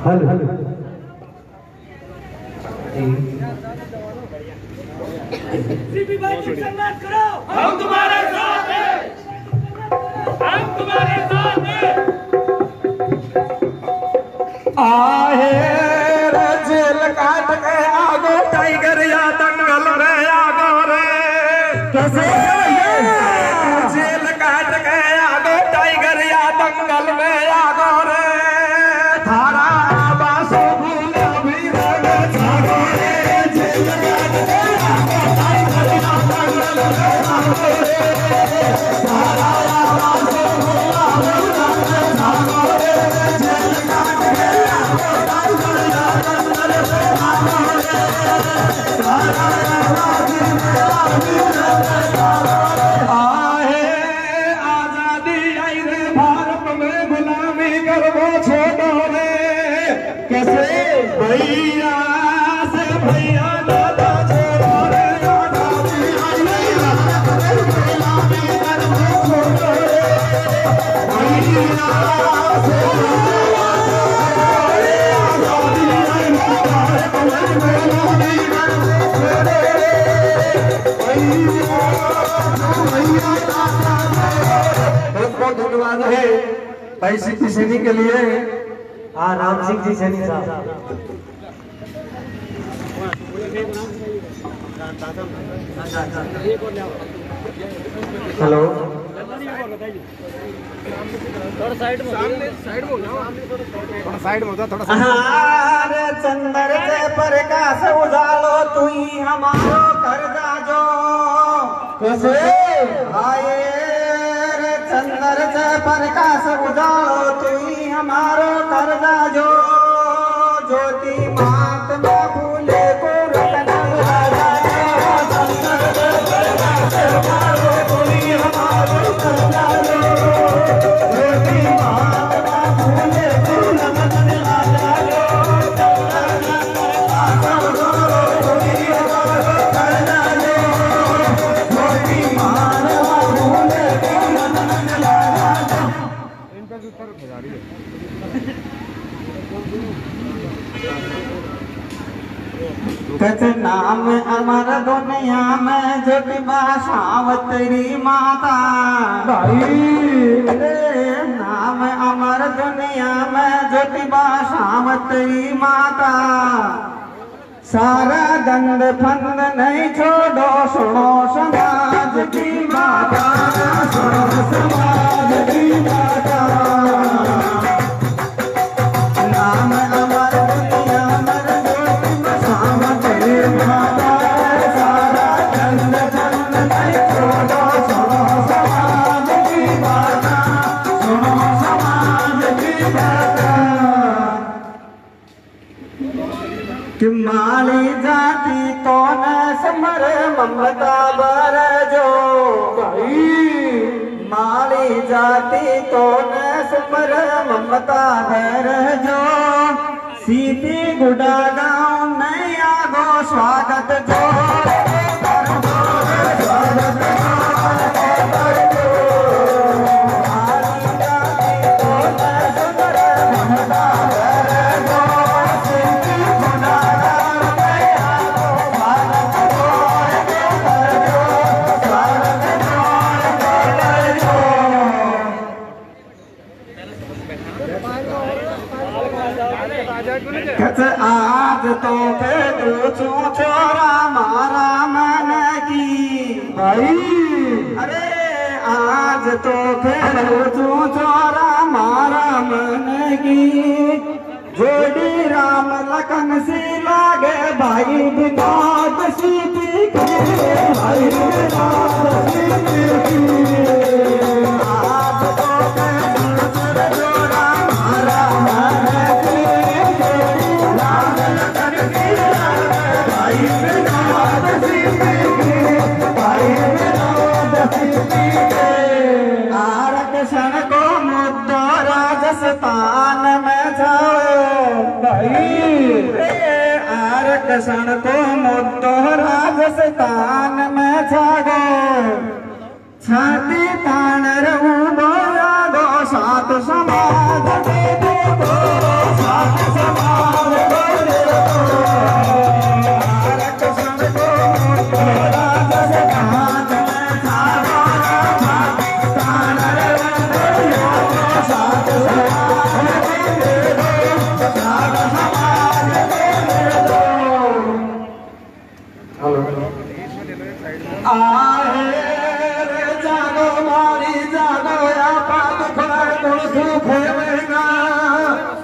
Hello CP भाई की सम्मान करो, हम तुम्हारे साथ हैं, हम तुम्हारे साथ हैं। आहे रे जेल काट के आगो टाइगर या दंगल रे आगो रे कैसे जेल काट के आगो टाइगर या दंगल में आगो रे थारा बासो भूल भी रे जागो रे जेल काट के आगो टाइगर या दंगल में आगो रे थारा बासो भूल भी रे जागो रे जेल काट के आगो टाइगर या दंगल में आगो रे थारा आहे आजादी आई रे भारत में गुलामी करबो छोड़ो रे कैसे भैया से भैया दादा छोड़ो रे आजादी आई रे भारत में गुलामी करबो छोड़ो रे भैया से भैया छोड़ो रे आजादी आई रे भारत में गुलामी करबो छोड़ो रे बहुत बहुत धन्यवाद है भाई सिद्धि सैनी के लिए। हाँ राम सिंह जी सैनी साहब। हेलो थोड़ा साइड में, साइड में थोड़ा साइड में थोड़ा हारे चंदर से प्रकाश उजालो तू ही हमारो कर दाजो कैसे आए रे चंदर से प्रकाश उजालो तू ही हमारो कर दाजो ज्योति महात्मा फूले को रतन राजा चंदर से प्रकाश उजालो तू ही हमारो कर दाजो ज्योति महात्मा फूले को रतन राजा कच नाम अमर दुनिया में जग भाषावतरी माता भाई नाम अमर दुनिया में जग भाषावतरी माता सारा दंड फंद नहीं छोड़ो सुनो समाज की माता सुनो समाज की माता नाम अमर दुनिया में जग भाषावतरी माता सारा दंड फंद नहीं छोड़ो सुनो समाज की माता सुनो समाज की माता कि माली जाति तो न समर ममता बर जो माली जाति तो न समर ममता बर जो सीधी गुडा गाँव में आगो स्वागत जो स्वागत माली जाति तो न समर ममता बर जो आज तो फिर चोरा मारा मन की भाई अरे आज तो फिर चोरा मारा मन की जोड़ी राम लखन सी लागे भाई विनोद सीधी भाई विनोद सीधी आज तो फिर चोरा मारा मन की राम लखन सी लागे भाई विनोद सीधी भाई विनोद सीधी आरक्षण को मुद्दा राजस्थान में जाओ भाई आरक्षण को मुद्दो राजस्थान में जागो छाती तान रहूं दो सात समाज दे दो सात समाज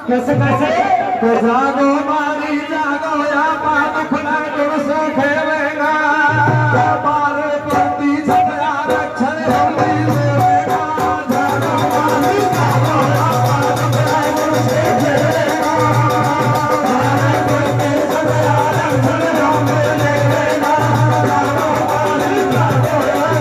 कैसे कैसे तो जागो मारी जागो या पात खुला गुण से खेलेगा बार करती छया रक्षण होली लेगा जागो मारी जागो या पात खुला गुण से खेलेगा बार करती छया रक्षण होली लेगा जागो मारी जागो या पात खुला गुण से खेलेगा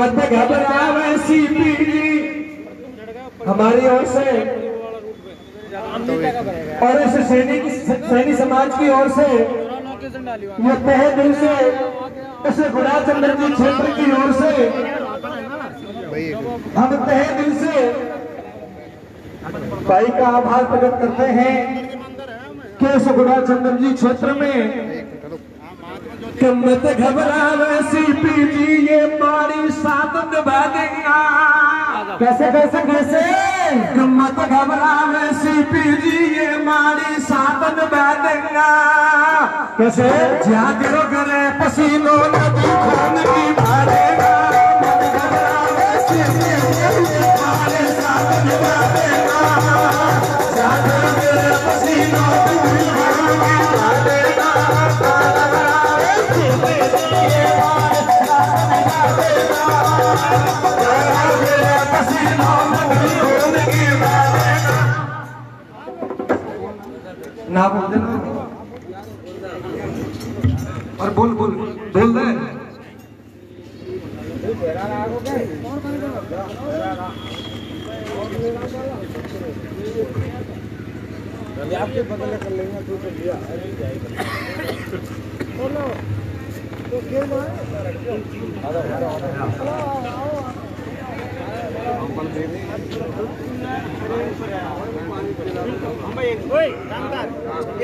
मत घबरावे सीपीडी हमारी ओर से और इस सैनिक समाज की ओर से ये तहे दिल से इस गुड़ाचंद्र जी क्षेत्र की ओर से हम तहे दिल से भाई का आभार प्रकट करते हैं कि इस गुड़ाचंद्र जी क्षेत्र में मत घबरावे सीपीडी ये मारी साथ निभा देगा कैसे कैसे कैसे मत घबरावे सीपीडी ये मारी साथ निभा देगा कैसे जागरो करे पसीनो नदी खून की मारेगा मत घबरावे सीपीडी ये मारी साथ निभा देगा जागरो करे पसीनो नदी खून की मारेगा ना बोल देना और बोल बोल बोल दे आपके बदले कर लेंगे तो लिया तो क्यों ना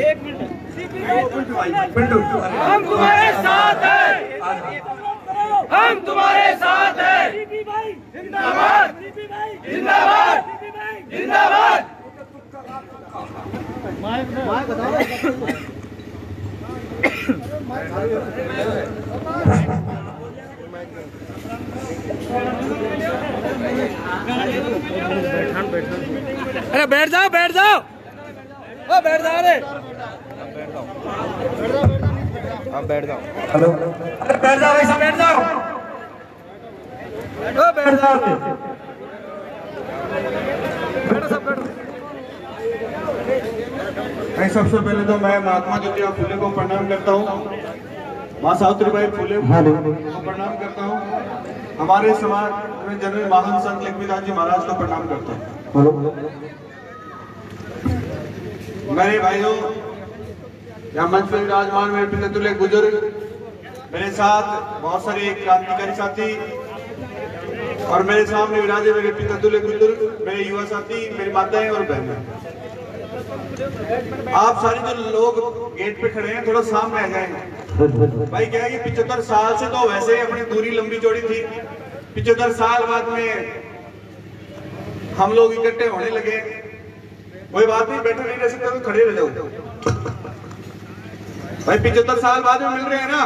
एक मिनट हम तुम्हारे साथ हैं हम तुम्हारे साथ हैं जिंदाबाद जिंदाबाद जिंदाबाद अरे बैठ जाओ बैठ जाओ ओ बैठ जाओ रे आप बैठ जाओ हेलो अरे बैठ जाओ ऐसा बैठ जाओ ओ बैठ जाओ बैठो सब बैठो भाई सबसे पहले तो मैं महात्मा ज्योतिराव फुले को प्रणाम करता हूँ, माँ सावित्रीबाई फुले को प्रणाम करता हूँ, हमारे समाज में जनरल महान संत लक्ष्मीदास जी महाराज को प्रणाम करता हूँ। मेरे भाइयों, यहाँ मंच पर विराजमान मेरे पितृतुल्य बुजुर्ग, मेरे साथ बहुत सारे क्रांतिकारी साथी और मेरे सामने विराजे मेरे पितृतुल्य बुजुर्ग, मेरे युवा साथी, मेरी माताएं और बहनें। आप सारे जो लोग गेट पे खड़े हैं थोड़ा सामने आ जाएंगे। भाई क्या है कि 75 साल से तो वैसे अपनी दूरी लंबी चौड़ी थी, 75 साल बाद में हम लोग इकट्ठे होने लगे। कोई बात नहीं, बैठे नहीं रह सकते तो खड़े रह जाओ भाई। 75 साल बाद में मिल रहे हैं ना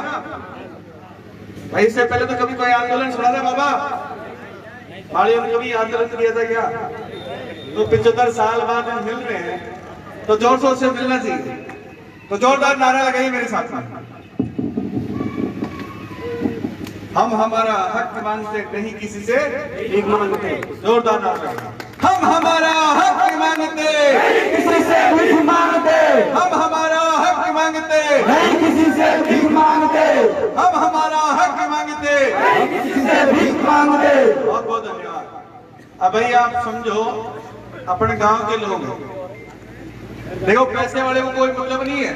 भाई। इससे पहले तो कभी कोई आंदोलन सुना था बाबा? माड़ियों ने कभी आंदोलन किया था क्या? तो 75 साल बाद में मिल रहे हैं तो जोर शोर से मिलना चाहिए। तो जोरदार नारा लगाइए मेरे साथ में। हम हमारा हक मांगते नहीं किसी से भीख मांगते। जोरदार नारा लगाइए। हम हमारा हक मांगते किसी से भीख मांगते, हम हमारा हक मांगते नहीं किसी से भीख मांगते, हम हमारा हक मांगते नहीं किसी से भीख मांगते। बहुत बहुत धन्यवाद। अब भाई आप समझो, अपने गांव के लोग देखो, पैसे वाले को कोई मतलब नहीं है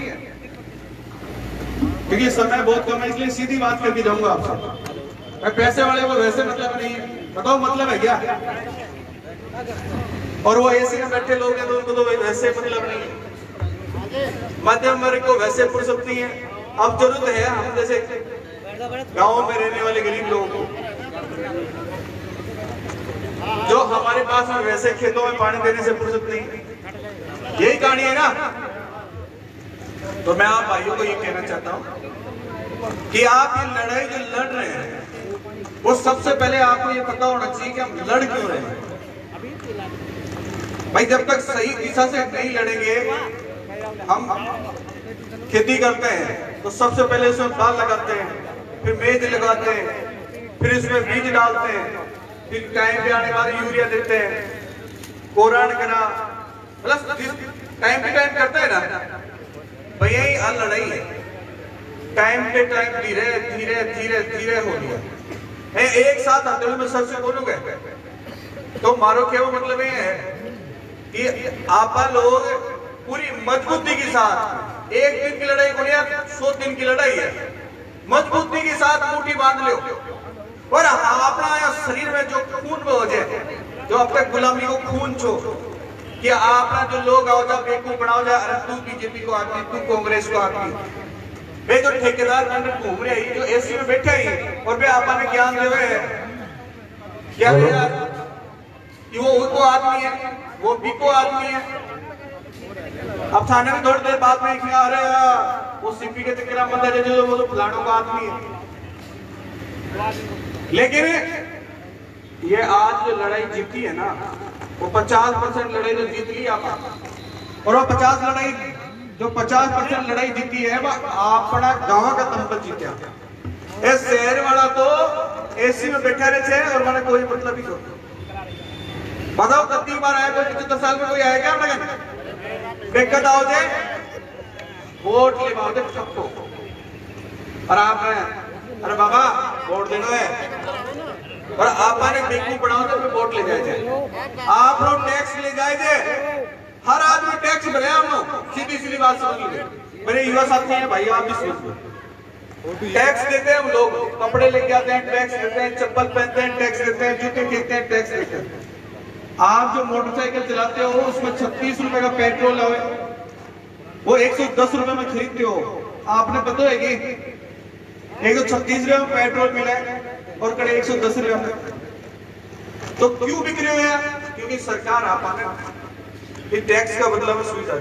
क्योंकि समय बहुत कम है, इसलिए सीधी बात करके जाऊंगा आपसे। पैसे वाले को वैसे मतलब नहीं है, बताओ मतलब है क्या? और वो ऐसे में बैठे लोग हैं तो उनको तो वैसे मतलब नहीं है। मध्यम वर्ग को वैसे फुर्सत नहीं है। अब जरूरत है हम जैसे गांव में रहने वाले गरीब लोग जो हमारे पास में वैसे खेतों में पानी देने से फुर्सत नहीं, यही कहानी है ना। तो मैं आप भाइयों को ये कहना चाहता हूं कि आप ये लड़ाई जो लड़ रहे हैं वो सबसे पहले आपको ये पता होना चाहिए कि हम लड़ क्यों रहे हैं। भाई जब तक सही दिशा से नहीं लड़ेंगे, हम खेती करते हैं तो सबसे पहले इसमें दाल लगाते हैं, फिर मेज लगाते हैं, फिर इसमें बीज डालते हैं, फिर टाइम पे आने वाले यूरिया देते हैं, कोरान करा, मतलब टाइम पे टाइम करते हैं ना। भैया यही हल लड़ाई है, टाइम पे टाइम धीरे धीरे धीरे धीरे हो गया। एक साथ आते हुए मैं सबसे बोलूंगा तो मारो क्या वो मतलब ये है कि आप लोग पूरी मजबूती के साथ, एक दिन की लड़ाई को 100 दिन की लड़ाई है, मजबूती के साथ मुट्ठी बांध लो और अपना शरीर में जो खून बह जाए, जो अब तक गुलामी को खून छो कि आपना जो लोग आओ जा बेवकूफ बनाओ जा, अरे तू बीजेपी को आदमी, तू कांग्रेस को आदमी, वे जो ठेकेदार अंदर घूम रहे हैं, जो एसी में बैठे ही और वे आपा ने ज्ञान दे रहे हैं क्या कि वो उनको आदमी है, वो बीको आदमी है। अब थाने में थोड़ी देर बाद में अरे वो सीपी के चक्कर बंदा जो वो तो फलानों का आदमी है। लेकिन ये आज जो लड़ाई जीती है ना, वो 50% लड़ाई जो जीत ली आप, और वो 50% लड़ाई जीती है वो अपना गांव का दंपत जीत्या। ये शहर वाला तो एसी में बैठा रहे थे और मैंने कोई मतलब ही छोड़ बताओ कितनी बार आया, कोई 75 साल में कोई आया क्या दिक्कत आओ जे वोट ले बाओ सबको, और आप अरे बाबा वोट देना है और आपने बेवकूफ बनाओ तो वोट ले जाए, आप लोग टैक्स ले जाए, हर आदमी टैक्स भरे, हम लोग सीधी सीधी बात समझ लीजिए। मेरे युवा साथी हैं भाई, आप भी समझ टैक्स देते हैं हम लोग, कपड़े लेके आते हैं टैक्स देते हैं, चप्पल पहनते हैं टैक्स देते हैं, जूते खरीदते हैं टैक्स देते हैं। आप जो मोटरसाइकिल चलाते हो उसमें 36 रुपए का पेट्रोल है, वो 110 रुपए में खरीदते हो। आपने पता है कि 136 रुपए में पेट्रोल मिला है और कड़े 110 रुपए में, तो क्यों बिक रहे हैं? क्योंकि सरकार आपने टैक्स का मतलब सुविधा,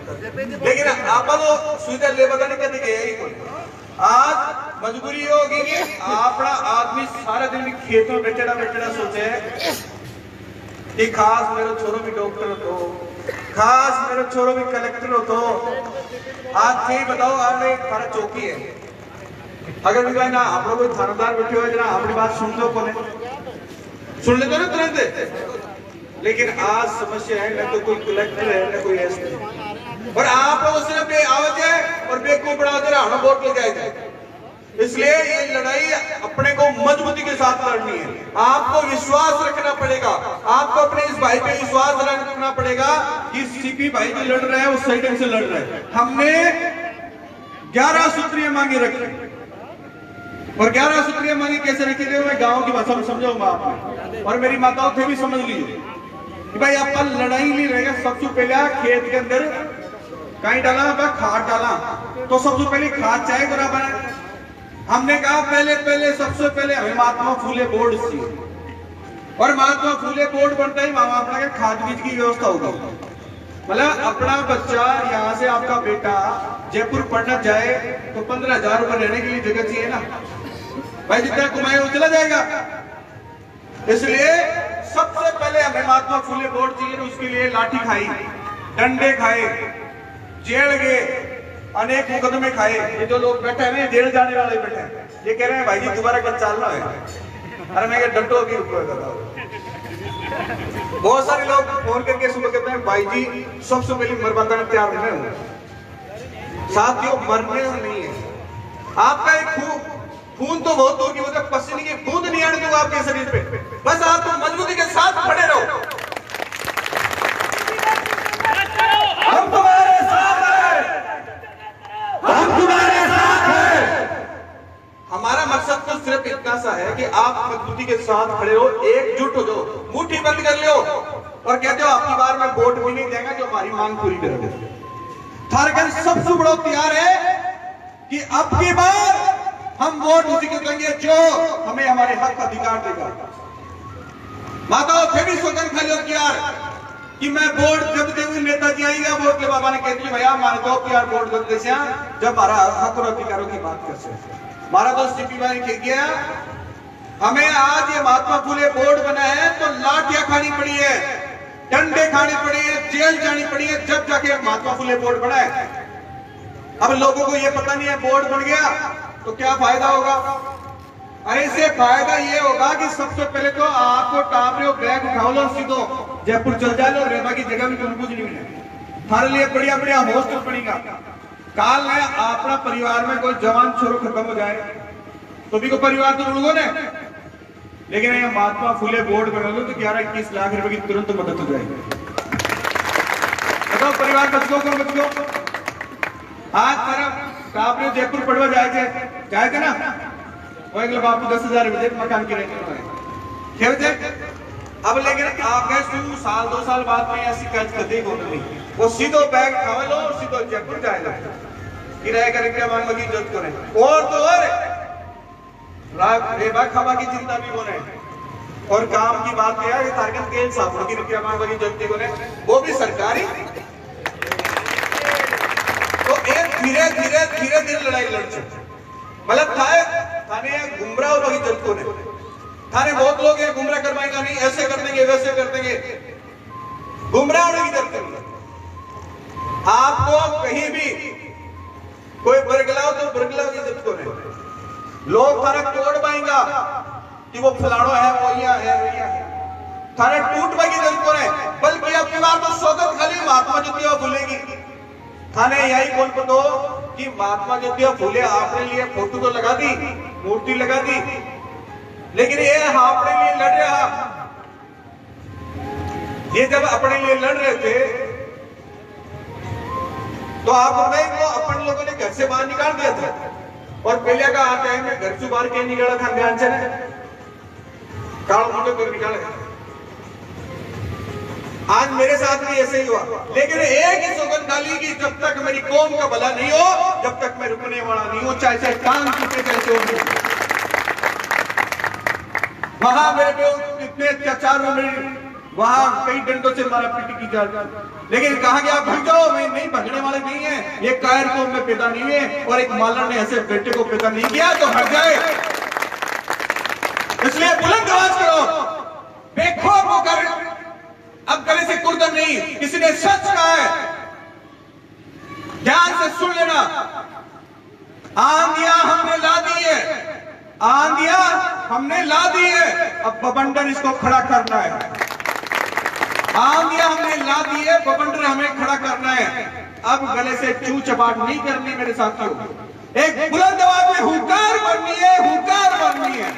लेकिन आप तो सुविधा ले बता नहीं करने गए। आज मजबूरी होगी कि अपना आदमी सारा दिन खेतों में बैठा सोचे कि खास मेरे छोरो भी डॉक्टर हो तो, खास मेरे छोरो भी कलेक्टर हो तो। आज ये बताओ, आपने थाना चौकी है, अगर भी ना आप लोग कोई थानेदार बैठे हुए जरा अपनी बात सुन लो, सुन लेते ना तुरंत। लेकिन आज समस्या है, ना तो कोई कलेक्टर है ना कोई एसपी, और आप लोग सिर्फ आवाज है और बेवकूफ बना दे रहा वोट ले जाए। इसलिए ये लड़ाई अपने को मजबूती के साथ लड़नी है। आपको विश्वास रखना पड़ेगा, आपको अपने इस भाई पे विश्वास रखना पड़ेगा कि सीपी भाई जो लड़ रहे हैं वो सही ढंग से लड़ रहे हैं। हमने 11 सूत्रीय मांगे रखी, और 11 सूत्रीय मांगे कैसे रखी थे मैं गांव की भाषा में समझाऊंगा आपको, और मेरी माताओं थे भी समझ लीजिए कि भाई अपन लड़ाई नहीं रहेगा। सबसे पहले खेत के अंदर कहीं डाला, खाद डाला, तो सबसे पहले खाद चाहे बराबर है। हमने कहा पहले सबसे पहले हमें महात्मा फूले बोर्ड चाहिए, और महात्मा फूले बोर्ड बनता ही वहां अपना के खाद बीज की व्यवस्था होगी। मतलब अपना बच्चा, यहाँ से आपका बेटा जयपुर पढ़ना जाए तो 15,000 रुपए रहने के लिए जगह चाहिए ना भाई, जितना कमाए वो चला जाएगा। इसलिए सबसे पहले हमें महात्मा फूले बोर्ड चाहिए, तो उसके लिए लाठी खाई, डंडे खाए, जेल गए, अनेक मुकदमे खाए। ये जो लोग बैठे हैं जेल जाने वाले बैठे हैं, ये कह रहे हैं भाई जी दोबारा कल चलना है। अरे मैं डंडो की बहुत सारे लोग फोन करके सुबह कहते हैं भाई जी सबसे पहले मरबंदा में तैयार नहीं हूं। साथियों मरने नहीं है, आपका एक खून तो बहुत दूर की वजह, पसीने की बूंद नहीं आने दूंगा आपके शरीर पे, बस आप तो मजबूती के साथ खड़े रहो। हम तुम्हारे साथ हैं, हम तुम्हारे साथ हैं। हमारा मकसद तो सिर्फ इतना सा है कि आप मजबूती के साथ खड़े हो, एकजुट हो जाओ, मुट्ठी बंद कर लो और कहते हो आपकी बार में वोट भी नहीं देगा जो हमारी मांग पूरी करेंगे। थारगंज सबसे बड़ा तैयार है कि अब की बार हम वोट उसी को देंगे जो हमें हमारे हक अधिकार देगा। माताओं फिर भी सोचन खा लो कि यार कि मैं वोट जब देवी नेताजी आएगा वोट ले बाबा ने कहती भैया मारे दो कि यार वोट दे से जब हमारा हक और अधिकारों की बात कर से हमारा दोस्त सीपी भाई कह गया हमें आज ये महात्मा फुले बोर्ड बना है तो लाठियां खानी पड़ी है, डंडे खाने पड़े हैं, जेल जानी पड़ी है, जब जाके महात्मा फुले बोर्ड बना है। अब लोगों को ये पता नहीं है बोर्ड बन गया तो क्या फायदा होगा। अरे इससे फायदा ये होगा कि सबसे पहले तो आपको टापरे बैग उठाओ लो सीधो जयपुर चल जाए लो रेबा की जगह में कुछ नहीं मिले थारे लिए बढ़िया बढ़िया हॉस्टल बनेगा। काल में अपना परिवार में कोई जवान छोरो खत्म हो जाए तो भी को परिवार तो रुको ने, लेकिन ये महात्मा फुले बोर्ड बना लो तो 11-21 लाख रुपए की तुरंत मदद हो जाएगी। बताओ परिवार बच गो कौन बच गो। आज तरफ टापरे जयपुर पड़वा जाए थे ना वो एक बापू 10,000 रुपए मकान की रहते अब, लेकिन आगे साल 2 साल बाद में ऐसी कर्ज कभी नहीं वो सीधो बैग खावे लो और सीधो जयपुर जाएगा किराया करके मांगो की जरूरत करें और तो और रेबा खावा की चिंता भी होने और काम की बात किया ये तारगन केल साहब की रुपया मांगो की जरूरत होने वो भी सरकारी। तो एक धीरे धीरे लड़ाई लड़ सकते मतलब थाने गुमराह होने की जरूरत होने थाने बहुत लोग हैं गुमराह करवाएंगे नहीं ऐसे कर देंगे वैसे कर देंगे गुमराह होने की जरूरत नहीं। आपको कहीं भी कोई बरगलाओ तो बरगलाओ की जरूरत नहीं। लोग थाने तोड़ पाएंगा कि वो फलाड़ो है वो है थाने टूट पाएगी जरूरत नहीं, बल्कि अब की बार तो सौगत खाली महात्मा ज्योतिबा फूलेगी। थाने यही कौन पता कि महात्मा ज्योतिबा फूले आपने लिए फोटो तो लगा दी मूर्ति लगा दी लेकिन ये अपने लिए लड़ रहा। ये जब अपने लिए लड़ रहे थे तो आप को अपन लोगों ने घर से बाहर निकाल दिया था और पहले का टाइम में घर से बाहर कहीं निकाला था ध्यान से काल मोटे पर निकाला। आज मेरे साथ भी ऐसे ही हुआ लेकिन एक ही सौगंध डाली कि जब तक मेरी कौम का भला नहीं हो जब तक मैं रुकने वाला नहीं हूं चाहे काम टूटे जैसे हो। वहां मेरे को इतने अत्याचार में वहां कई डंडों से मारा पीटी की जाती लेकिन कहा गया भग जाओ मैं नहीं भगने वाले नहीं है ये कायर को में पैदा नहीं है और एक मालर ने ऐसे बेटे को पैदा नहीं किया तो भग जाए। इसलिए बुलंद आवाज करो बेखौफ होकर अब गले से कुर्दन नहीं किसी ने सच कहा है ध्यान से सुन लेना। आंधियां हमने ला दी है आंधियां हमने ला दी है अब बबंडर इसको खड़ा करना है। आंधियां हमने ला दी है बबंडर हमें खड़ा करना है। अब गले से चू चपाट नहीं करनी मेरे साथियों एक बुलंद आवाज में हुंकार भरनी है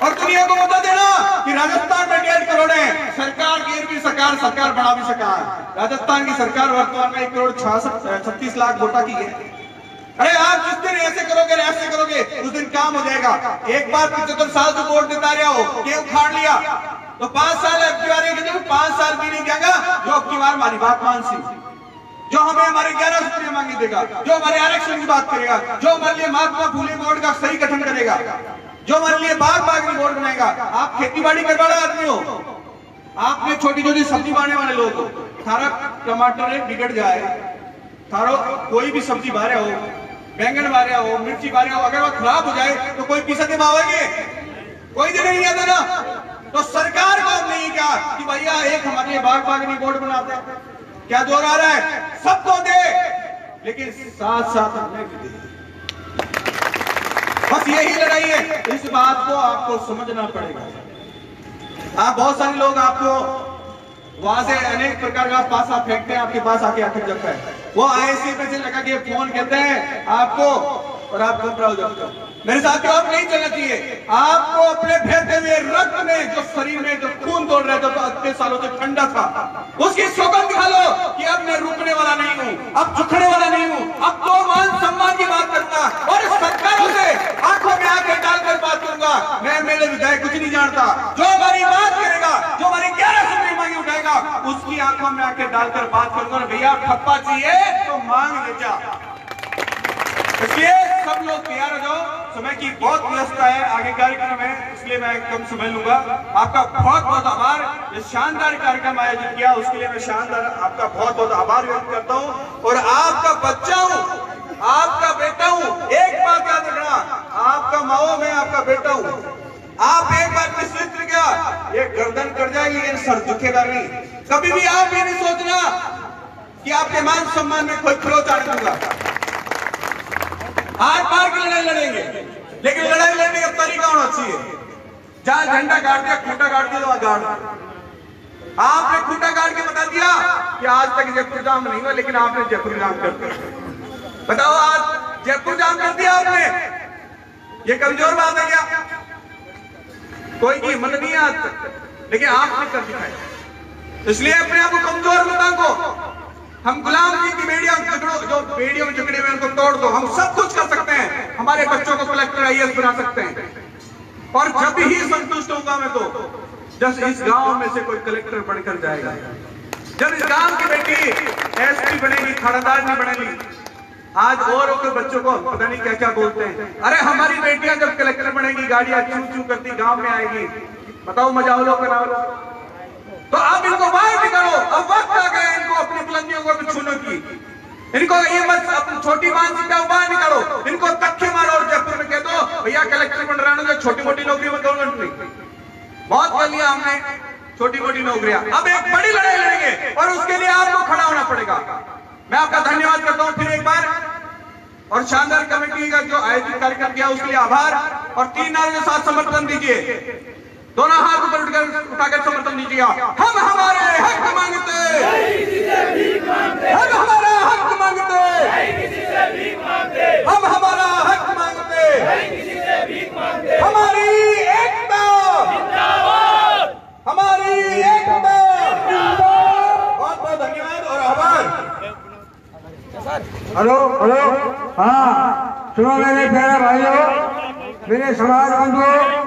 और दुनिया को बता देना कि राजस्थान में 1.5 करोड़ है सरकार गिर भी सरकार बढ़ा भी सका। राजस्थान की सरकार वर्तमान में 1,36 लाख वोटा की है। अरे आप जिस दिन ऐसे करोगे उस दिन काम हो जाएगा। एक बार 75 साल से वोट देता रहा हो ये उखाड़ लिया तो 5 साल अब की बार 5 साल भी नहीं जाएगा जो अब की बार हमारी बात मानसी जो हमें हमारे 11 रुपये मांगी देगा जो हमारे आरक्षण की बात करेगा जो हमारे लिए महात्मा फुले बोर्ड का सही गठन करेगा जो हमारे लिए बागबानी बोर्ड बनाएगा। आप खेती बाड़ी करने वाले आदमी हो आपने छोटी छोटी सब्जी बांटने वाले लोग हो थारा टमाटर बिगड़ जाए थारो कोई भी सब्जी बारे हो बैंगन बारे हो मिर्ची बारे हो अगर वो खराब हो जाए तो कोई पीसा के मावेंगे कोई जगह नहीं आता ना। तो सरकार को नहीं कहा कि भैया एक हमारे लिए बागबानी बोर्ड बनाते हैं क्या जोर आ रहा है सबको दे लेकिन साथ साथ हमें भी दे। बस यही लड़ाई है इस बात को आपको समझना पड़ेगा। आप बहुत सारे लोग आपको वहां से अनेक प्रकार का पासा फेंकते हैं आपके पास आके अटक जाता है वो ऐसे पैसे लगा के फोन कहते हैं आपको और आप घबरा हो जाते हो। मेरे साथियों आप नहीं चलना चाहिए आपको अपने बहते हुए रक्त में जो शरीर में जो खून दौड़ रहा था तो इतने सालों से ठंडा था उसकी सौगंध खा लो कि अब मैं रुकने वाला नहीं हूँ अब झुकने वाला नहीं हूँ अब तो मान सम्मान की बात करता और सरकारों से आंखों में आंखें डालकर बात करूंगा। मैं मेरे विधायक कुछ नहीं जानता जो हमारी बात करेगा जो हमारी 11 रुपये मांगी उठाएगा उसकी आंखों में आंखें डालकर बात करूंगा। भैया ठप्पा चाहिए तो मांग ले जा। इसलिए सब लोग तैयार हो जाओ समय की बहुत व्यस्तता है आगे कार्यक्रम है, इसलिए मैं कम समय लूंगा। आपका बहुत बहुत आभार, ये शानदार कार्यक्रम आयोजित किया उसके लिए मैं शानदार आपका बहुत बहुत आभार व्यक्त करता हूँ। और आपका बच्चा हूँ, आपका बेटा हूँ, एक बात याद रखना, आपका माओ मैं आपका बेटा हूँ। आप एक बार निश्चित गया ये गर्दन कट जाएगी लेकिन सर झुकेगा नहीं। कभी भी आप ये नहीं सोचना कि आपके मान सम्मान में कोई खरोच आ दूंगा। हार पार की लड़ाई लड़ेंगे, लेकिन लड़ाई लड़ने का तरीका होना चाहिए। जहां झंडा गाड़ दिया, खूंटा गाड़ दिया, तो गाड़ दिया। आपने खूंटा गाड़ के बता दिया कि आज तक जयपुर जाम नहीं हुआ, लेकिन आपने जयपुर जाम कर दिया। बताओ आज जयपुर जाम कर दिया आपने, ये कमजोर बात है क्या? कोई की हिम्मत नहीं है आज तक, लेकिन आपने कर दिखाया। इसलिए अपने आप को कमजोर मत आंको। हम गुलाम जी की बेड़ियों जो बेड़ियों में जकड़े हुए उनको तोड़ दो। हम सब कुछ कर सकते हैं, हमारे बच्चों को कलेक्टर आईएएस बना सकते हैं। और जब ही संतुष्ट होगा मैं तो जब इस गांव में से कोई कलेक्टर बनकर जाएगा, जब इस गांव की बेटी एसपी बनेगी, थानादार नहीं बनेगी। आज और के बच्चों को पता नहीं क्या क्या बोलते हैं, अरे हमारी बेटियां जब कलेक्टर बनेगी गाड़ियां चू चू करती गांव में आएगी। बताओ मजा लो बनाओ। तो अब इनको बाहर निकालो, अब वक्त आ गया इनको अपनी बुलंदियों को छूने की। इनको ये मत अपनी छोटी मानसिकता बाहर निकालो, इनको धक्के मारो और जयपुर में कह दो भैया कलेक्टर बन रहा है, छोटी मोटी नौकरी में 2 मिनट नहीं। बहुत कर लिया हमने छोटी मोटी नौकरियां, अब एक बड़ी लड़ाई लड़ेंगे और उसके लिए आपको खड़ा होना पड़ेगा। मैं आपका धन्यवाद करता हूं फिर एक बार, और शानदार कमेटी का जो आयोजित कार्यक्रम किया उसके लिए आभार। और 3 नारों के साथ समर्थन दीजिए, दोनों हाथ ऊपर उठाकर समर्थन दीजिएगा। हम हमारे हक मांगते, हम हमारा हक मांगते, हम हमारा हक मांगते, हमारी एकता, हमारी एकता। बहुत बहुत धन्यवाद और आभार। हेलो हेलो, हाँ सुनो मेरे प्यारे भाइयों, मेरे समाज बंधुओं,